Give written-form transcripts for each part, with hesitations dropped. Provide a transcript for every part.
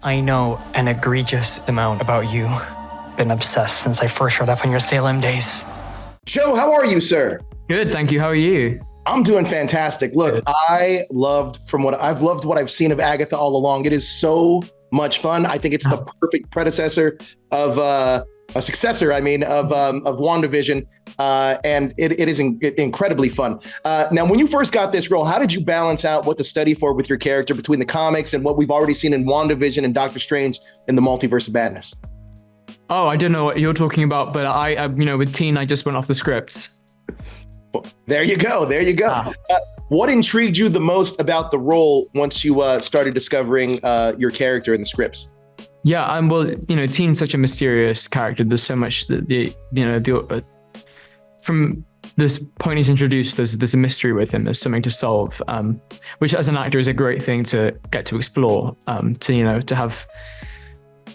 I know an egregious amount about you. Been obsessed since I first showed up on your Salem days. Joe, how are you, sir? Good, thank you. How are you? I'm doing fantastic. Look, I've loved what I've seen of Agatha All Along. It is so much fun. I think it's the perfect predecessor of a successor, of WandaVision, and it is incredibly fun. Now, when you first got this role, how did you balance out what to study for with your character between the comics and what we've already seen in WandaVision and Doctor Strange in the Multiverse of Madness? Oh, I don't know what you're talking about, but I with Teen, I just went off the scripts. There you go. What intrigued you the most about the role once you started discovering your character in the scripts? Yeah, Teen's such a mysterious character. There's so much that from this point he's introduced, there's a mystery with him. There's something to solve, which as an actor is a great thing to get to explore. To have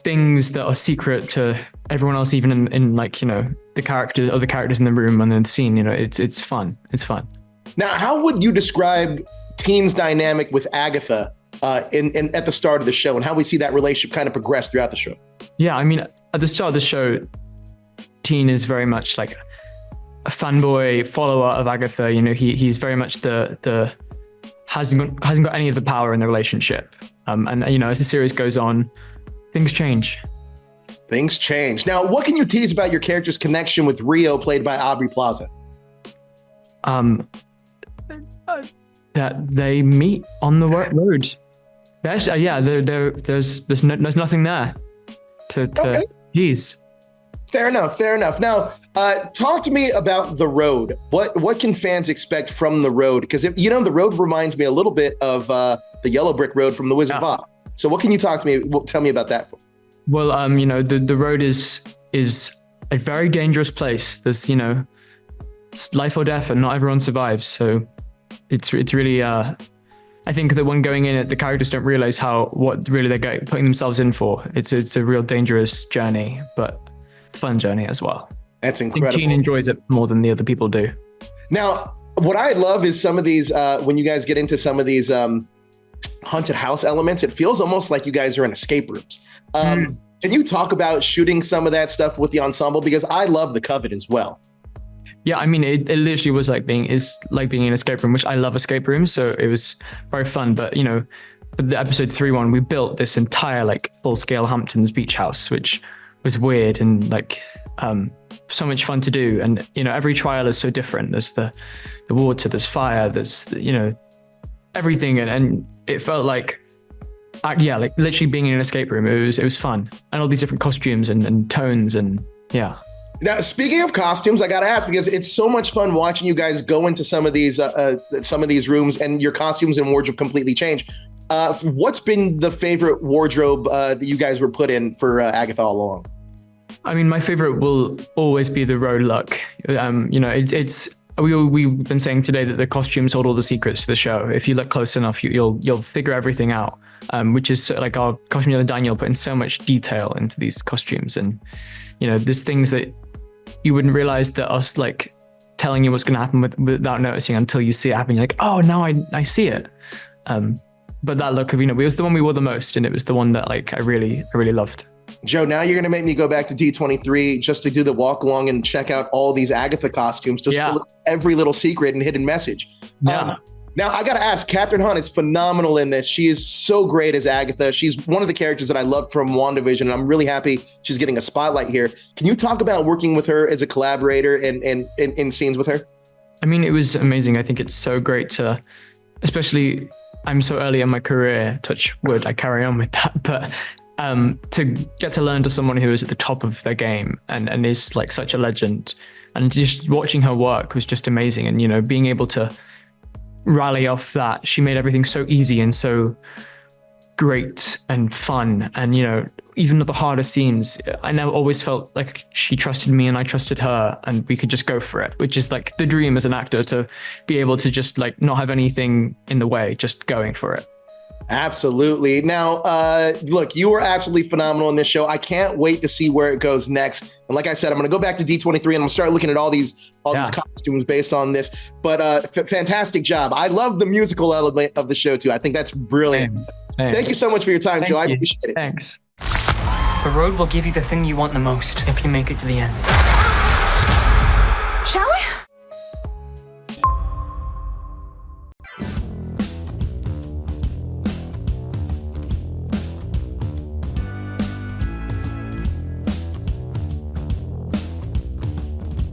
things that are secret to everyone else, even in the characters in the room and in the scene. It's fun. It's fun. Now, how would you describe Teen's dynamic with Agatha at the start of the show, and how we see that relationship kind of progress throughout the show? Yeah, at the start of the show, Teen is very much like a fanboy follower of Agatha. He's very much the hasn't got any of the power in the relationship. And as the series goes on, things change. Things change. Now, what can you tease about your character's connection with Rio, played by Aubrey Plaza? That they meet on the road. There's nothing there to tease. Fair enough. Now, talk to me about The Road. What can fans expect from The Road? Because The Road reminds me a little bit of the Yellow Brick Road from The Wizard of Oz. So what can you tell me about that? Well, the road is a very dangerous place. There's, it's life or death, and not everyone survives. So it's really, I think that when going in it, the characters don't realize what really they're putting themselves in for. It's a real dangerous journey, but fun journey as well. That's incredible. I think Teen enjoys it more than the other people do. Now, what I love is some of these, when you guys get into some of these haunted house elements, it feels almost like you guys are in escape rooms. Can you talk about shooting some of that stuff with the ensemble? Because I love The Coven as well. Yeah, it literally was like being in an escape room, which I love escape rooms. So it was very fun. But, for the episode 3 one, we built this entire full scale Hamptons beach house, which was weird and so much fun to do. And, every trial is so different. There's the water, there's fire, there's, everything. And it felt like literally being in an escape room. It was fun. And all these different costumes and tones and yeah. Now, speaking of costumes, I got to ask, because it's so much fun watching you guys go into some of these rooms and your costumes and wardrobe completely change. What's been the favorite wardrobe that you guys were put in for Agatha All Along? My favorite will always be the Road look. We've been saying today that the costumes hold all the secrets to the show. If you look close enough, you'll figure everything out. Which is like our costume designer Daniel put in so much detail into these costumes, and there's things that you wouldn't realize that us telling you what's going to happen without noticing until you see it happen. You're like, oh, now I see it. But that look of it was the one we wore the most, and it was the one that I really loved. Joe, now you're going to make me go back to D23 just to do the walk along and check out all these Agatha costumes, just to look at every little secret and hidden message. Yeah. Now, I got to ask, Kathryn Hahn is phenomenal in this. She is so great as Agatha. She's one of the characters that I loved from WandaVision, and I'm really happy she's getting a spotlight here. Can you talk about working with her as a collaborator and in scenes with her? It was amazing. I think it's so great to, especially I'm so early in my career, touch wood, I carry on with that, but to get to learn to someone who is at the top of their game and is such a legend, and just watching her work was just amazing. And, being able to rally off that, she made everything so easy and so great and fun. And even the harder scenes, I never always felt like she trusted me and I trusted her, and we could just go for it, which is the dream as an actor, to be able to just not have anything in the way, just going for it. Absolutely. Now, look, you were absolutely phenomenal in this show. I can't wait to see where it goes next. And like I said, I'm going to go back to D23 and I'm going to start looking at all these costumes based on this. But fantastic job. I love the musical element of the show too. I think that's brilliant. Same. Thank you so much for your time, Joe. I appreciate it. Thanks. The road will give you the thing you want the most if you make it to the end. Shall we?